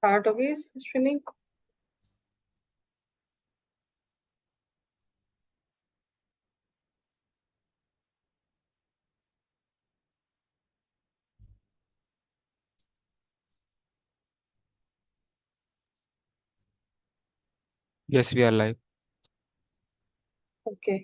Start हो गई streaming. Yes, we are live. Okay.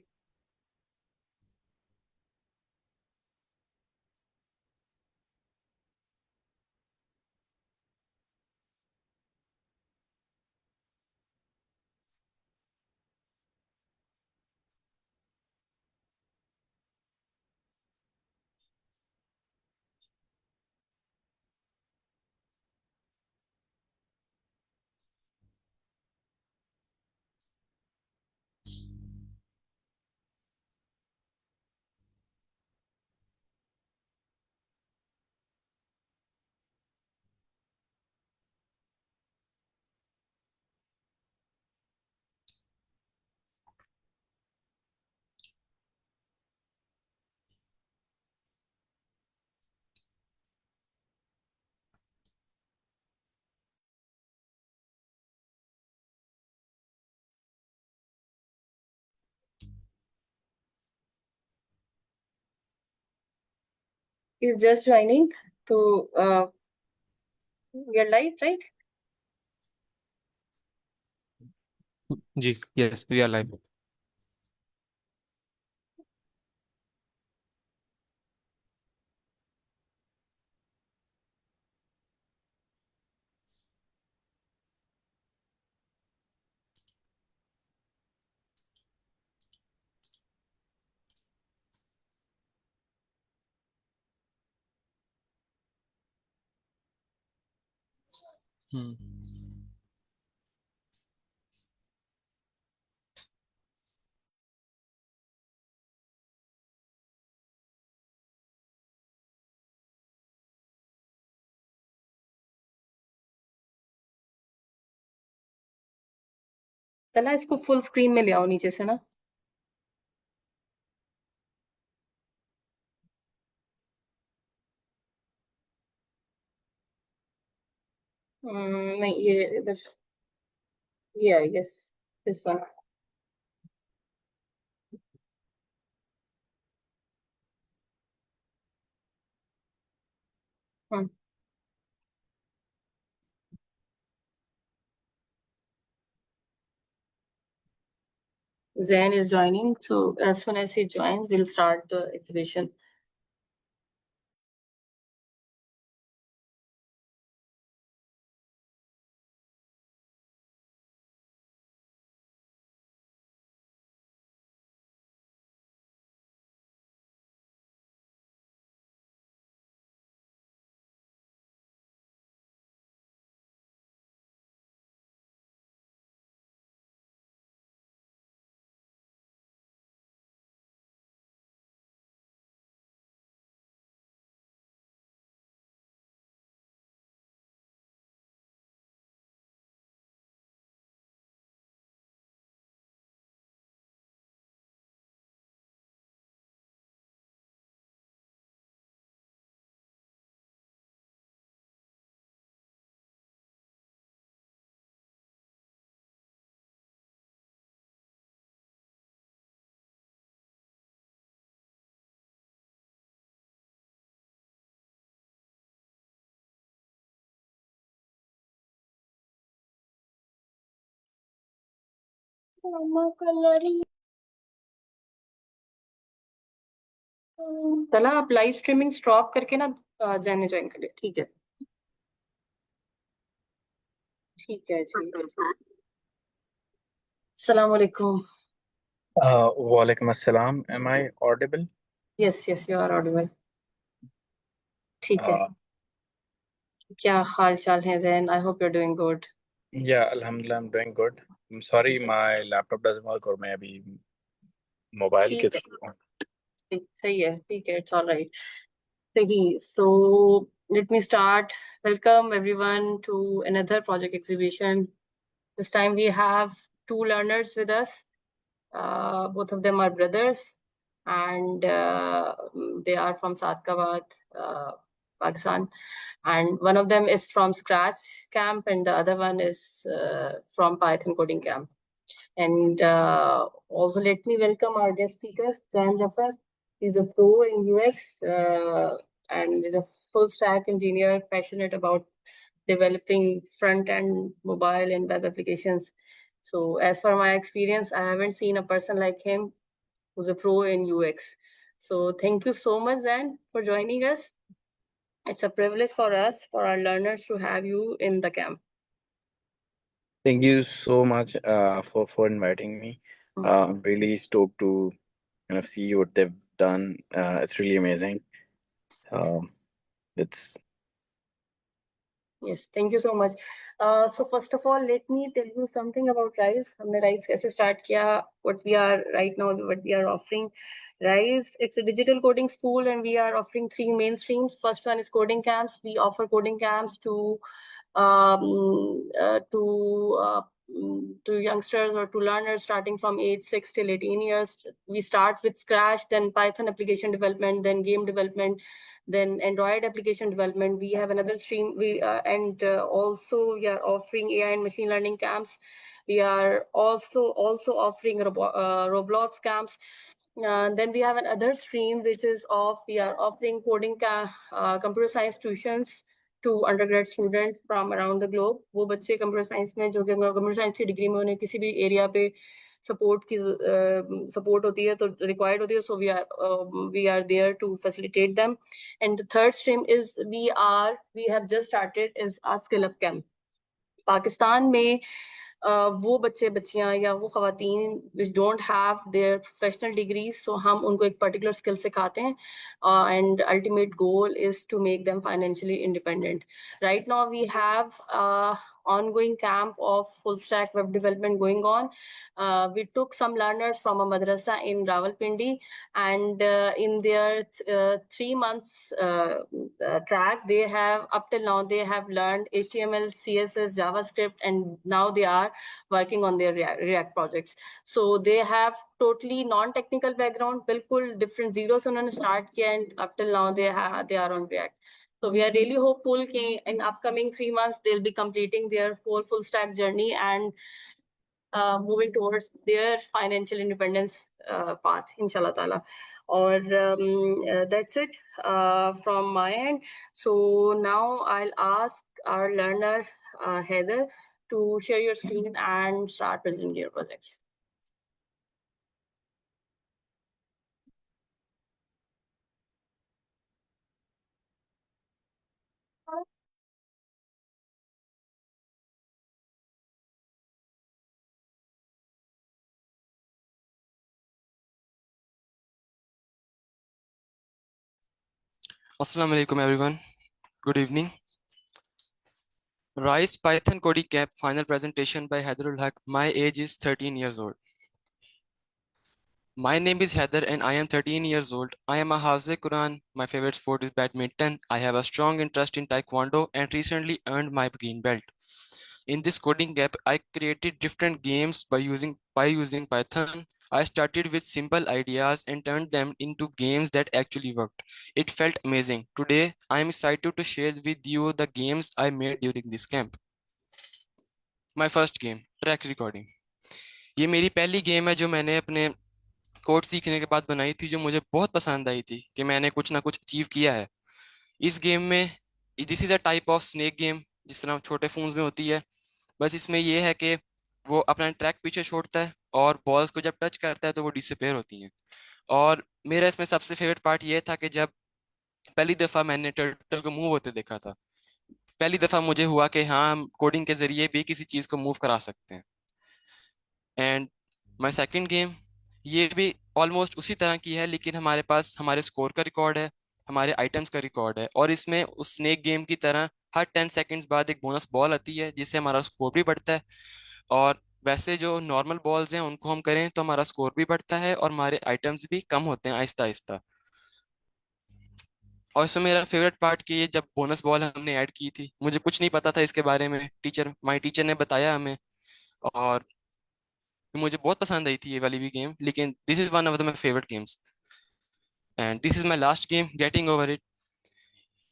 Is just joining to we are live, right? जी, yes, we are live. Hmm चला इसको full screen में ले आओ नीचे से ना। नहीं ये इधर ये I guess this one. Zain is joining, so as soon as he joins, we'll start the exhibition. चला आप लाइव स्ट्रीमिंग स्टॉप करके ना जैन ने ज्वाइन कर लिया, ठीक है। ठीक है जी। अस्सलाम वालेकुम। Walaikum assalam. Am I audible? Yes you are audible. ठीक है। Uh, क्या हाल चाल है Zain? I hope you are doing good. yeah, Alhamdulillah, I'm doing good. I'm sorry, my laptop doesn't work और मैं अभी मोबाइल के ठीक है, थ्रू। सही है, ठीक है, इट्स ऑल राइट। सही। सो let me start. Welcome everyone to another project exhibition. This time we have two learners with us. Both of them are brothers, and they are from Sadkabad. Pakistan. And one of them is from Scratch Camp, and the other one is from Python Coding Camp. And also, let me welcome our guest speaker, Zain Jafar. He's a pro in UX and is a full stack engineer, passionate about developing front end mobile and web applications. So, as for my experience, I haven't seen a person like him who's a pro in UX. So, thank you so much, Zain, for joining us. It's a privilege for us, for our learners, to have you in the camp. Thank you so much for inviting me. I'm really stoked to kind of see what they've done. It's really amazing. It's Yes, thank you so much. So first of all, let me tell you something about Rise. हमने Rise कैसे start किया? What we are right now, what we are offering. Rise, it's a digital coding school, and we are offering 3 main streams. First one is coding camps. We offer coding camps to um, uh, to uh, to youngsters or to learners starting from age 6 till 18 years. We start with Scratch, then Python application development, then game development, then Android application development. We have another stream. And also we are offering AI and machine learning camps. We are also offering Roblox camps. Then we have another stream which is we are offering computer science tuitions to undergrad students from around the globe. वो बच्चे computer science में जो कि computer science की degree में उन्हें किसी भी एरिया पे सपोर्ट होती है तो रिक्वायर्ड होती है, so we are there to facilitate them. And the third stream is we have just started is our skill up camp. Pakistan में वो बच्चे बच्चियां या वो खवातीन which don't have their professional degrees, so हम उनको एक पर्टिकुलर स्किल सिखाते हैं and ultimate goal is to make them financially independent. Right now we have ongoing camp of full stack web development going on. We took some learners from a madrasa in Rawalpindi, and in their 3 months track, they have up till now they have learned HTML, CSS, JavaScript, and now they are working on their React projects. So they have totally non-technical background, बिल्कुल different zero से उन्होंने start किया, and up till now they are on React. So we are really hopeful that in upcoming 3 months they'll be completing their whole full stack journey and moving towards their financial independence path, inshallah ta'ala. Or that's it from my end. So now I'll ask our learner Heather to share your screen and start presenting your projects. Assalamu alaikum everyone. Good evening. Rise Python Coding Camp final presentation by Heatherul Haq. My age is 13 years old. My name is Heather and I am 13 years old. I am a Hafiz Quran. My favorite sport is badminton. I have a strong interest in Taekwondo and recently earned my green belt. In this coding camp, I created different games by using Python. I started with simple ideas and turned them into games that actually worked. It felt amazing. Today, I am excited to share with you the games I made during this camp. My first game, track recording. ये मेरी पहली game है जो मैंने अपने code सीखने के बाद बनाई थी, जो मुझे बहुत पसंद आई थी कि मैंने कुछ ना कुछ अचीव किया है इस गेम में. This is a type of snake game, जिस तरह छोटे फोन्स में होती है. बस इसमें ये है कि वो अपना ट्रैक पीछे छोड़ता है और बॉल्स को जब टच करता है तो वो डिसअपेयर होती हैं. और मेरा इसमें सबसे फेवरेट पार्ट ये था कि जब पहली दफा मैंने टर्टल को मूव होते देखा था, पहली दफा मुझे हुआ कि हाँ, हम कोडिंग के जरिए भी किसी चीज को मूव करा सकते हैं. एंड माय सेकंड गेम, ये भी ऑलमोस्ट उसी तरह की है, लेकिन हमारे पास हमारे स्कोर का रिकॉर्ड है, हमारे आइटम्स का रिकॉर्ड है, और इसमें उस स्नेक गेम की तरह हर 10 सेकंड्स बाद एक बोनस बॉल आती है जिससे हमारा स्कोर भी बढ़ता है. और वैसे जो नॉर्मल बॉल्स हैं उनको हम करें तो हमारा स्कोर भी बढ़ता है और हमारे आइटम्स भी कम होते हैं आहिस्ता आहिस्ता. और इसमें मेरा फेवरेट पार्ट कि ये जब बोनस बॉल हमने ऐड की थी, मुझे कुछ नहीं पता था इसके बारे में, माय टीचर ने बताया हमें, और मुझे बहुत पसंद आई थी ये वाली भी गेम. लेकिन this is one of the my favourite games and this is my last game, getting over it.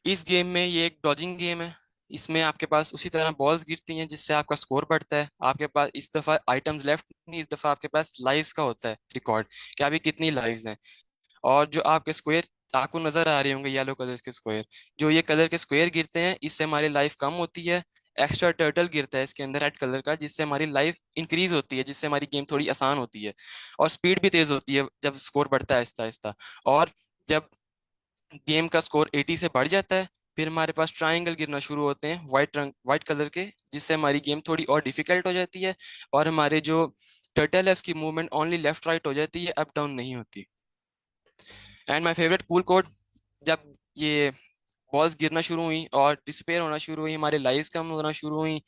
इस गेम में ये एक डॉजिंग गेम है। इसमें आपके पास उसी तरह बॉल्स गिरती हैं जिससे आपका स्कोर बढ़ता है। आपके पास इस दफा आइटम्स लेफ्ट नहीं, इस दफा आपके पास लाइव्स का होता है रिकॉर्ड कि अभी कितनी लाइव्स हैं। और जो आपके स्क्वायर आपको नजर आ रहे होंगे येलो कलर के स्क्वायर, जो ये कलर के स्क्वायर गिरते हैं इससे हमारी लाइफ कम होती है। एक्स्ट्रा टर्टल गिरता है इसके अंदर रेड कलर का, जिससे हमारी लाइफ इंक्रीज होती है, जिससे हमारी गेम थोड़ी आसान होती है और स्पीड भी तेज होती है जब स्कोर बढ़ता है आहिस्ता आहिस्ता। और जब गेम का स्कोर 80 से बढ़ जाता है फिर हमारे पास ट्रायंगल गिरना शुरू होते हैं व्हाइट कलर के, जिससे हमारी गेम थोड़ी और डिफिकल्ट हो जाती है और हमारे जो टर्टल है उसकी मूवमेंट ओनली लेफ्ट राइट हो जाती है, अप डाउन नहीं होती। And my favourite cool code, जब ये बॉल्स गिरना शुरू हुई और डिस्पेयर होना शुरू हुई, हमारे लाइव्स कम होना शुरू हुई,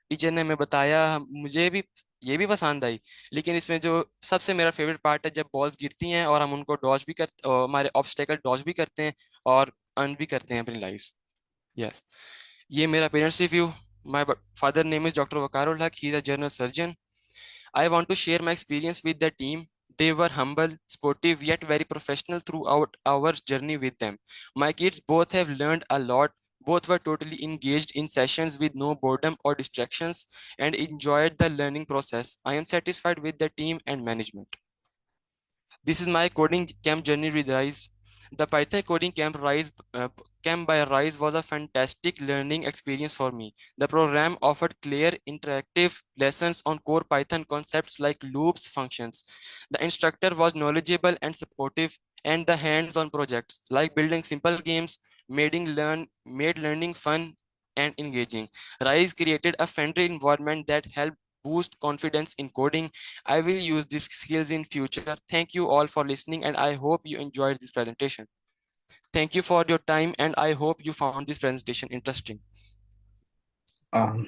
टीचर ने हमें बताया, मुझे भी ये भी पसंद आई। लेकिन इसमें जो सबसे मेरा फेवरेट पार्ट है जब बॉल्स गिरती हैं और हम उनको डॉज भी करते, हमारे ऑब्स्टेकल डॉज भी करते हैं और अर्न भी करते हैं अपनी लाइव्स। यस, ये मेरा parents review. My father name is doctor Waqarul Haq, he is a general surgeon. I want to share my experience with the team. They were humble, sportive, yet very professional throughout our journey with them. My kids both have learned a lot. Both were totally engaged in sessions with no boredom or distractions and enjoyed the learning process. I am satisfied with the team and management. This is my coding camp journey with Rise. The Python coding camp by Rise was a fantastic learning experience for me. The program offered clear, interactive lessons on core Python concepts like loops, functions. The instructor was knowledgeable and supportive, and the hands-on projects like building simple games made learning fun and engaging. Rise created a friendly environment that helped boost confidence in coding. I will use these skills in future. Thank you all for listening and I hope you enjoyed this presentation. Thank you for your time and I hope you found this presentation interesting. Um,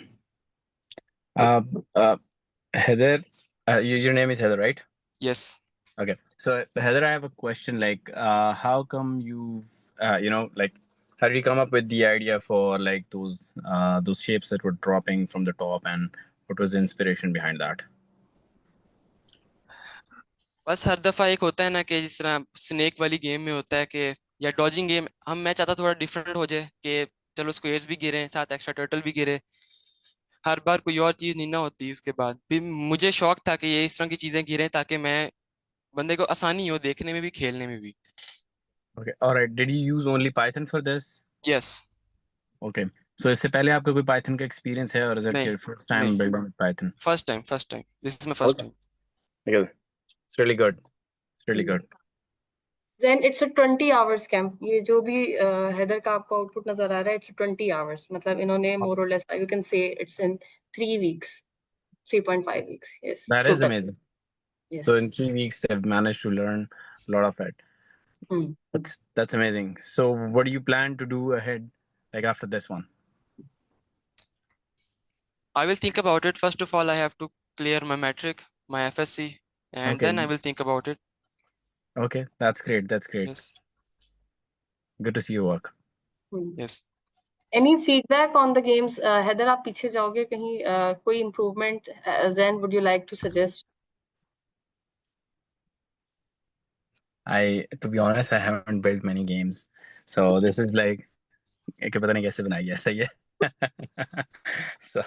Heather, your name is Heather, right? Yes. Okay. So Heather, I have a question. Like, how come you've, like, how did you come up with the idea for like those shapes that were dropping from the top, and what was the inspiration behind that? बस हर दफा एक होता है ना कि जिस तरह snake वाली गेम में होता है कि या डॉजिंग गेम, मैं चाहता थोड़ा डिफरेंट हो जाए कि चलो स्क्वेयर्स भी गिरे साथ एक्स्ट्रा टर्टल भी गिरे, हर बार कोई और चीज नहीं ना होती। उसके बाद भी मुझे शौक था कि ये इस तरह की चीजें गिरे ताकि मैं बंदे को आसानी हो देखने में भी खेलने में भी। Okay. All right. Did you use only Python for this? Yes. Okay. So इससे पहले आपका कोई Python का experience है, or is it नहीं your first time नहीं, building with Python? First time, this is my first Okay. Time. Okay. It's really good. It's really good. Then it's a 20 hours camp. ये जो भी हैदर का आपको output नजर आ रहा है, it's 20 hours. मतलब इन्होंने more or less, you can say it's in 3 weeks, 3.5 weeks. Yes, That is total. amazing. Yes. So in 3 weeks, they've managed to learn a lot of it. Hmm. That's amazing. So what do you plan to do ahead, like after this one? I will think about it. First of all, I have to clear my metric, my FSC, and Okay. then I will think about it. Okay, that's great. That's great. Yes. Good to see your work. Hmm. Yes. Any feedback on the games? Haider आप पीछे जाओगे कहीं, कोई improvement, Zen, would you like to suggest? To be honest, I haven't built many games, so this is like कि पता नहीं कैसे बनाई है, सही है. So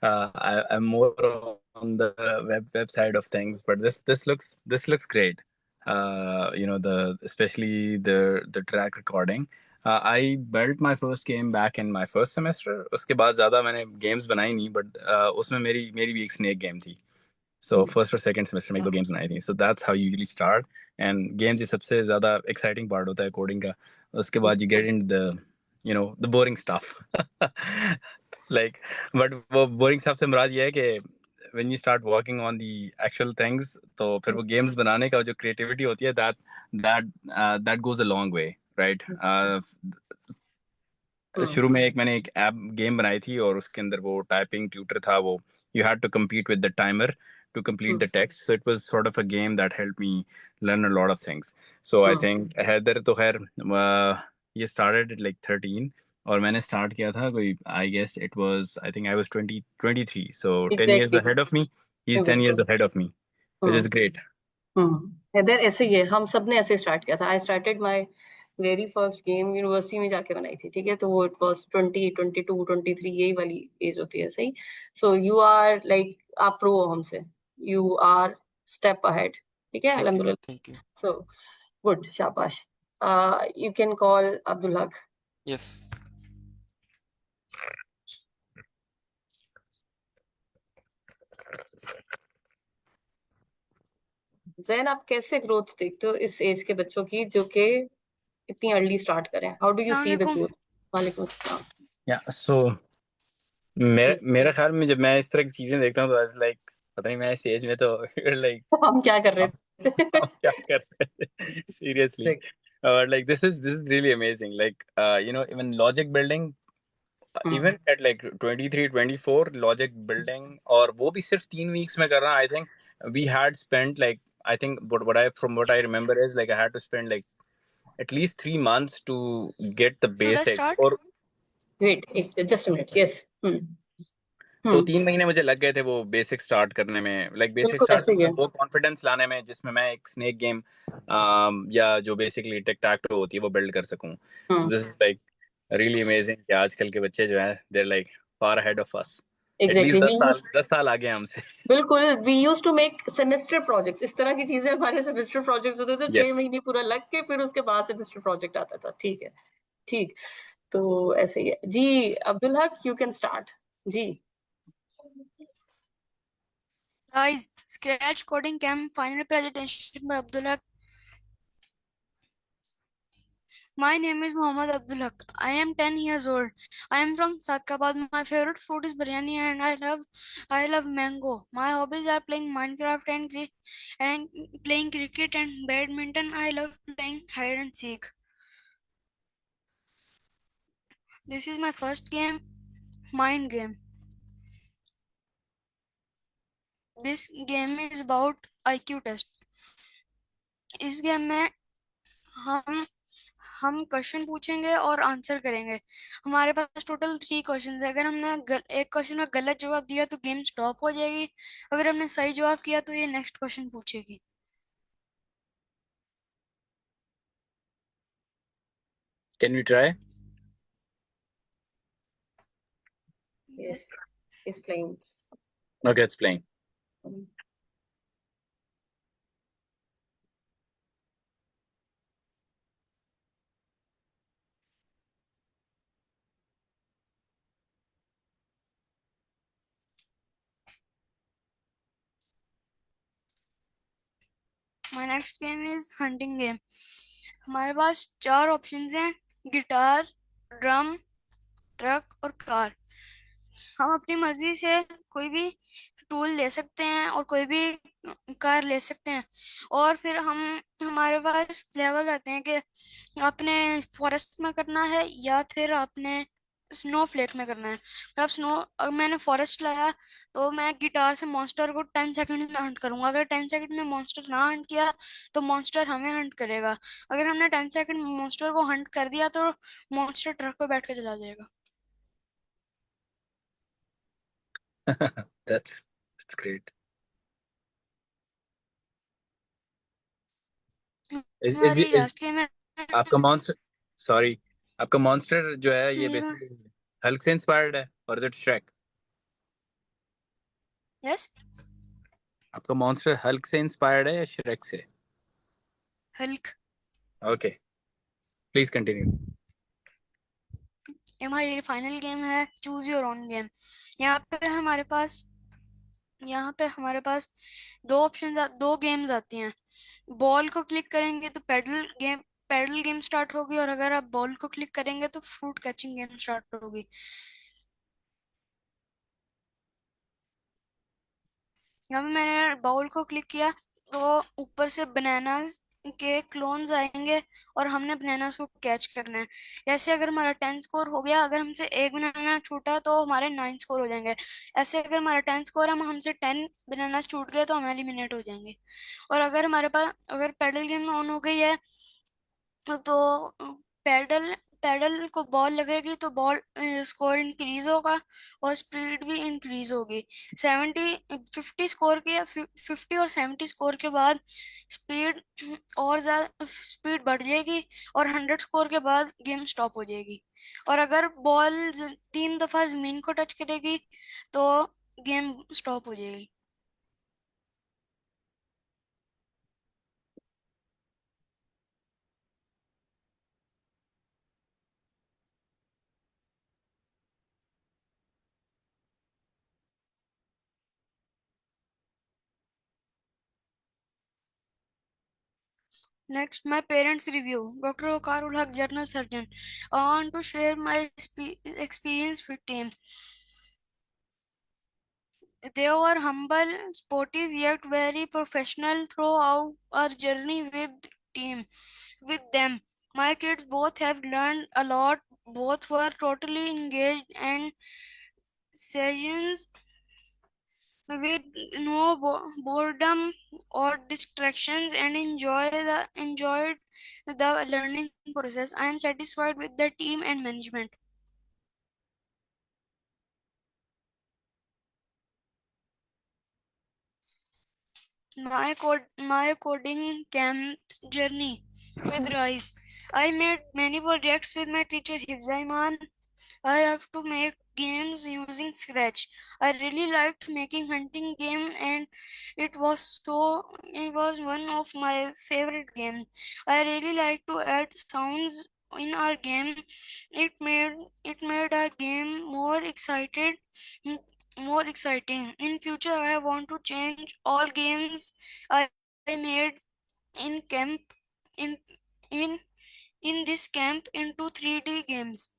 I'm more on the web side of things, but this looks great. Especially the track recording. I built my first game back in my first semester. उसके बाद ज़्यादा मैंने games बनाई नहीं, but उसमें मेरी भी एक snake game थी. So first or second semester में एक दो games बनाई थी. So that's how you usually start. And games ही सबसे ज़्यादा exciting part होता है coding का. उसके बाद you get into the boring stuff. Like, but वो boring stuff से मुराद ये है कि when you start working on the actual things, तो फिर वो games बनाने का जो creativity होती है, that goes a long way, right? शुरू में मैंने एक ऐप गेम बनाई थी और उसके अंदर वो टाइपिंग ट्यूटर था, वो you had to compete with the timer to complete the text, so it was sort of a game that helped me learn a lot of things. So I think Haider तो खैर ये started at like 13 और मैंने start किया था कोई, I guess I think I was 23, so 10 years Exactly. ahead of me. He's 10 years ahead of me, which is great. Haider ऐसे ही है, हम सब ने ऐसे स्टार्ट किया था. I started my very first game university में जाके बनाई थी, ठीक है, तो वो इट वाज 20, 22, 23 यही वाली एज होती है, सही। सो यू आर लाइक, आप प्रो हो हमसे, यू आर स्टेप अहेड, ठीक है, Thank you. अल्हम्दुलिल्लाह। Thank you. सो गुड, शाबाश। You can call Abdul Haq. Yes. Jain, आप कैसे ग्रोथ देखते हो इस एज के बच्चों की जो कि इतनी अर्ली स्टार्ट करें? How do you see the अस्सलामुअलैकुम। ग्रोथ? वालेकुम अस्सलाम। या सो मेरा ख्याल में जब मैं इस तरह की चीजें देखता हूँ तो लाइक पता नहीं, मैं इस एज में तो लाइक हम क्या कर रहे थे? हम क्या कर रहे हैं seriously, like this is really amazing, like even logic building, even at like 23 24 logic building, और वो भी सिर्फ 3 weeks में कर रहा। I think we had spent like, I think what I remember is like I had to spend like at least 3 months to get the Should I basics, start? और wait, just a minute, yes. तो 3 महीने मुझे लग गए थे वो basic start करने में, लाइक बेसिक बिल्कुल स्टार्ट ऐसे ही करने है। में, वो कॉन्फिडेंस लाने में जिसमें मैं एक स्नेक गेम या जो बेसिकली टिक टैक टो होती है वो बिल्ड कर सकूं। So this is like really amazing कि आजकल के बच्चे जो हैं they are like far ahead of us, exactly, at least 10 साल आगे हैं हमसे। बिल्कुल। We use to make semester projects, इस तरह की चीजें हमारे सेमेस्टर प्रोजेक्ट्स होते थे, 6 यस महीने पूरा लग के फिर उसके बाद सेमेस्टर प्रोजेक्ट आता था, ठीक है, ठीक। तो ऐसे ही है जी। Abdul Haq, you can start जी। Guys, Scratch Coding Camp final presentation by Abdul Haq. My name is Mohammad Abdul Haq. I am 10 years old. I am from Sadkabad. My favorite food is biryani and I love mango. My hobbies are playing Minecraft and playing cricket and badminton. I love playing hide and seek. This is my first game, Mind Game. This game is about IQ test. इस game में हम question पूछेंगे और answer करेंगे। हमारे पास total 3 question है। अगर हमने एक क्वेश्चन का गलत जवाब दिया तो गेम स्टॉप हो जाएगी। अगर हमने सही जवाब किया तो ये नेक्स्ट क्वेश्चन पूछेगी। Can we try? Yes, is playing. Okay, it's playing. My next game is hunting game. हमारे पास 4 ऑप्शंस हैं, गिटार, ड्रम, ट्रक और कार। हम अपनी मर्जी से कोई भी टूल ले सकते हैं और कोई भी कार ले सकते हैं। और फिर हमारे पास लेवल आते हैं कि आपने फॉरेस्ट में करना है या फिर आपने स्नोफ्लेक में करना है। अगर मैंने फॉरेस्ट लाया तो मैं गिटार से मॉन्स्टर को 10 सेकंड में हंट करूंगा। अगर 10 सेकंड में मॉन्स्टर ना हंट किया तो मॉन्स्टर हमें हंट करेगा। अगर हमने 10 सेकंड में मॉन्स्टर को हंट कर दिया तो मॉन्स्टर ट्रक पे बैठ के चला जाएगा। that's great. हमारी लास्ट गेम है। आपका मॉन्स्टर, सॉरी, आपका मॉन्स्टर जो है ये ये बेसिकली हल्क से इंस्पायर्ड है और इज इट श्रेक? यस, आपका मॉन्स्टर हल्क से इंस्पायर्ड है या श्रेक से? हल्क। Okay, please continue. हमारी फाइनल गेम है चूज योर ओन गेम। यहाँ पे हमारे पास दो गेम्स आती हैं। बॉल को क्लिक करेंगे तो पैडल गेम स्टार्ट होगी और अगर आप बॉल को क्लिक करेंगे तो फ्रूट कैचिंग गेम स्टार्ट होगी। यहाँ पे मैंने बॉल को क्लिक किया तो ऊपर से बनानास के क्लोन्स आएंगे और हमने बनानास को कैच करना है। ऐसे अगर हमारा 10 स्कोर हो गया, अगर हमसे एक बनाना छूटा तो हमारे 9 स्कोर हो जाएंगे। ऐसे अगर हमारा 10 स्कोर है, हमसे 10 बनानास छूट गए तो हम एलिमिनेट हो जाएंगे। और अगर पैडल गेम ऑन हो गई है तो पैडल पैडल को बॉल लगेगी तो बॉल स्कोर इंक्रीज होगा और स्पीड भी इंक्रीज होगी। 50 स्कोर के 50 और 70 स्कोर के बाद स्पीड और ज़्यादा स्पीड बढ़ जाएगी और 100 स्कोर के बाद गेम स्टॉप हो जाएगी। और अगर बॉल 3 दफ़ा ज़मीन को टच करेगी तो गेम स्टॉप हो जाएगी। Next, my parents' review. Dr. Okarul Haq, General Surgeon. I want to share my experience with team. They were humble, sportive, yet very professional throughout our journey with them. My kids both have learned a lot. Both were totally engaged and sessions with no boredom or distractions and enjoyed the learning process. I am satisfied with the team and management. My coding camp journey with Rise. I made many projects with my teacher Hifzaiman. I have to make games using Scratch. I really liked making hunting game and it was one of my favorite games. I really like to add sounds in our game. It made our game more exciting. In future I want to change all games I made in camp in in in this camp into 3D games.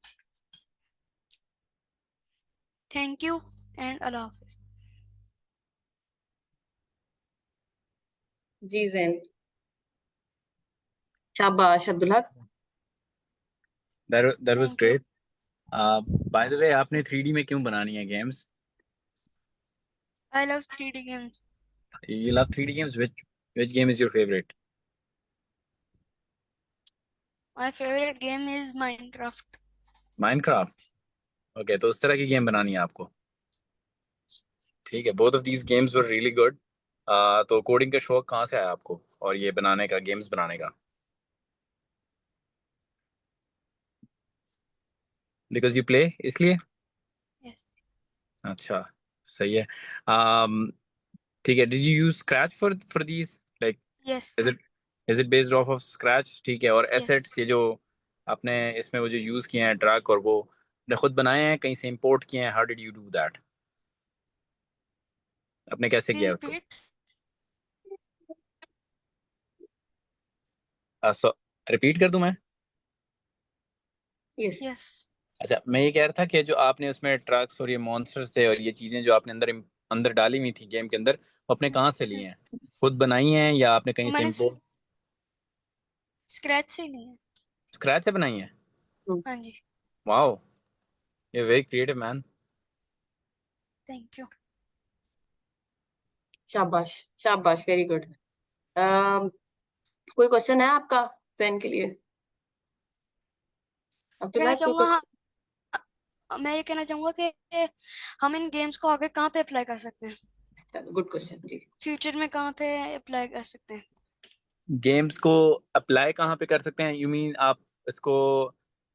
Thank you and Allah Hafiz. जी जैन। शाबाश Abdul Haq. That was Thank you. great. By the way, आपने 3D में क्यों बनानी है games? I love 3D games. You love 3D games. Which game is your favorite? My favorite game is Minecraft. Minecraft. Okay, तो उस तरह की गेम बनानी है आपको। ठीक है, both of these games were really good. तो कोडिंग का शौक कहाँ से आया आपको और ये बनाने का, गेम्स बनाने का? Because you play, इसलिए? Yes. अच्छा, सही है। ठीक है, did you use Scratch for these? Like, Yes. is it based off of Scratch? ठीक है, और Yes. assets ये जो आपने इसमें वो जो यूज किए हैं ट्रक और वो आपने खुद बनाए हैं, कहीं से इंपोर्ट किए हैं? How did you do that? आपने कैसे Please किया उसको? repeat. रिपीट कर दूं मैं? यस। Yes. अच्छा, मैं ये कह रहा था कि जो आपने उसमें ट्रक्स और ये मॉन्स्टर्स थे और ये चीजें जो आपने अंदर डाली हुई थी गेम के अंदर, वो आपने कहाँ से ली हैं? खुद बनाई हैं या आपने कहीं से मैंने इंपोर्ट स्क्रैच से नहीं है। स्क्रैच से बनाई हैं? हाँ जी। Wow, you very creative man. Thank you. शाबाश शाबाश, वेरी गुड। कोई क्वेश्चन है आपका जैन के लिए? अब्दुल्ला कहना कोई चाहूँगा क्वेश्चन? मैं ये कहना चाहूँगा कि हम इन गेम्स को आगे कहाँ पे अप्लाई कर सकते हैं, गुड क्वेश्चन जी। फ्यूचर में कहाँ पे अप्लाई कर सकते हैं। गेम्स को अप्लाई कहाँ पे कर सकते हैं? यू मीन आप इसको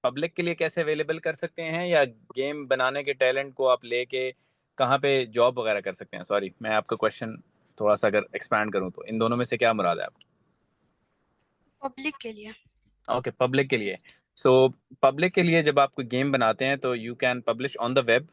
पब्लिक के लिए कैसे अवेलेबल कर सकते हैं, या गेम बनाने के टैलेंट को आप लेके कहाँ पे जॉब वगैरह कर सकते हैं? सॉरी, मैं आपका क्वेश्चन थोड़ा सा अगर एक्सपैंड करूँ तो इन दोनों में से क्या मुराद है आपकी? पब्लिक के लिए। ओके, पब्लिक के लिए। सो पब्लिक के लिए जब आप कोई गेम बनाते हैं तो you can publish on the web.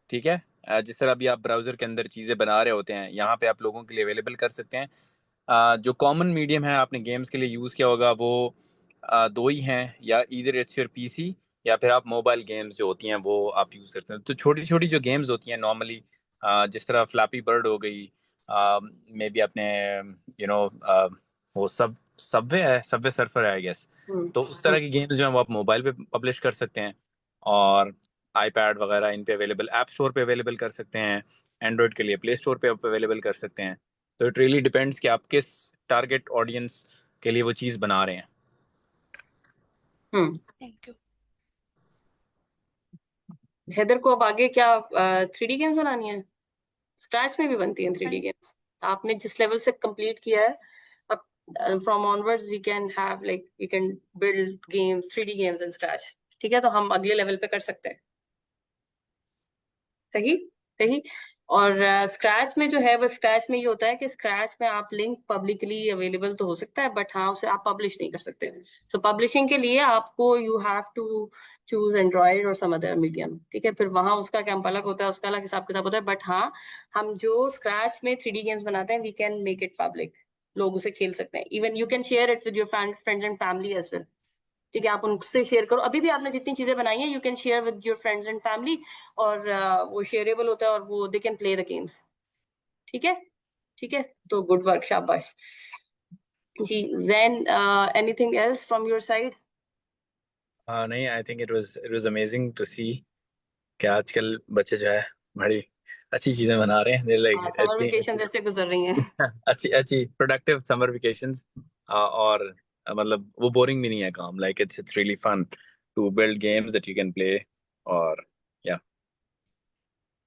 ठीक है, जिस तरह अभी आप ब्राउज़र के अंदर चीज़ें बना रहे होते हैं, यहाँ पे आप लोगों के लिए अवेलेबल कर सकते हैं। जो कॉमन मीडियम है आपने गेम्स के लिए यूज़ किया होगा वो दो ही हैं, या इधर इट्स योर पीसी या फिर आप मोबाइल गेम्स जो होती हैं वो आप यूज़ करते हैं। तो छोटी छोटी जो गेम्स होती हैं नॉर्मली, जिस तरह फ्लैपी बर्ड हो गई, मे बी आपने यू नो वो सबवे सर्फर है आई गेस। तो उस तरह की गेम्स जो हैं वो आप मोबाइल पे पब्लिश कर सकते हैं और आईपैड वगैरह इन पे अवेलेबल, ऐप स्टोर पे अवेलेबल कर सकते हैं। एंड्रॉयड के लिए प्ले स्टोर पे आप अवेलेबल कर सकते हैं। तो इट रियली डिपेंड्स कि आप किस टारगेट ऑडियंस के लिए वो चीज़ बना रहे हैं। Thank you. हैदर को अब आगे क्या 3D गेम्स बनानी है? स्क्रैच में भी बनती हैं 3D गेम्स। आपने जिस लेवल से कंप्लीट किया है, अब from onwards we can have like we can build games 3D games in Scratch. ठीक है, तो हम अगले लेवल पे कर सकते हैं। सही सही। और स्क्रैच में जो है, बस स्क्रैच में ये होता है कि स्क्रैच में आप लिंक पब्लिकली अवेलेबल तो हो सकता है, बट हाँ उसे आप पब्लिश नहीं कर सकते। सो पब्लिशिंग के लिए आपको you have to choose Android और सम अदर मीडियम। ठीक है, फिर वहां उसका कैंप अलग होता है, उसका अलग हिसाब किताब होता है, बट हाँ हम जो स्क्रैच में 3D गेम्स बनाते हैं we can make it public. लोग उसे खेल सकते हैं। Even you can share it with your friends and family as well. ठीक है, आप उनसे शेयर करो। अभी भी आपने जितनी चीजें बनाई हैं you can share with your friends and family, और वो शेयरेबल होता है और वो they can play the games. ठीक है, ठीक है, तो गुड वर्क, शाबाश जी। Then anything else from your side? नहीं, I think it was amazing to see कि आजकल बच्चे जो है बड़ी अच्छी चीजें बना रहे हैं। हाँ, समर वेकेशन जैसे गुजर रही हैं। अच्छी अच्छी प्रोडक्टिव समर वेकेशंस, और मतलब वो बोरिंग भी नहीं है काम। Like it's really fun to build games that you can play. और या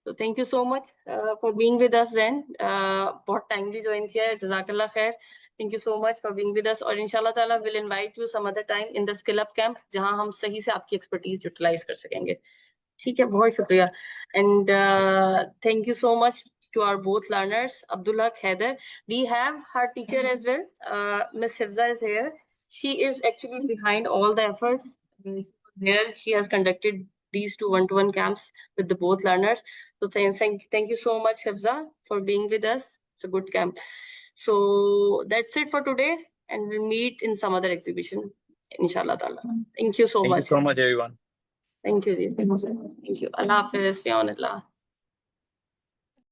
तो thank you so much for being with us then. बहुत टाइमली ज्वाइन किया है, जजाकल्लाह खैर। Thank you so much for being with us, और इंशाल्लाह ताला will invite you some other time in the skill up camp, जहां हम सही से आपकी एक्सपर्टीज यूटिलाइज कर सकेंगे। ठीक है, बहुत शुक्रिया। And thank you so much to our both learners, Abdul Haq, Haider. We have her teacher as well. Miss Hifza is here. She is actually behind all the efforts. There, she has conducted these two one-to-one camps with the both learners. So thank you so much, Hifza, for being with us. It's a good camp. So that's it for today, and we'll meet in some other exhibition, inshallah ta'ala. Thank you so thank you much. So much everyone. Thank you. Ji. Thank you. Allah Hafiz. Fi aman Allah.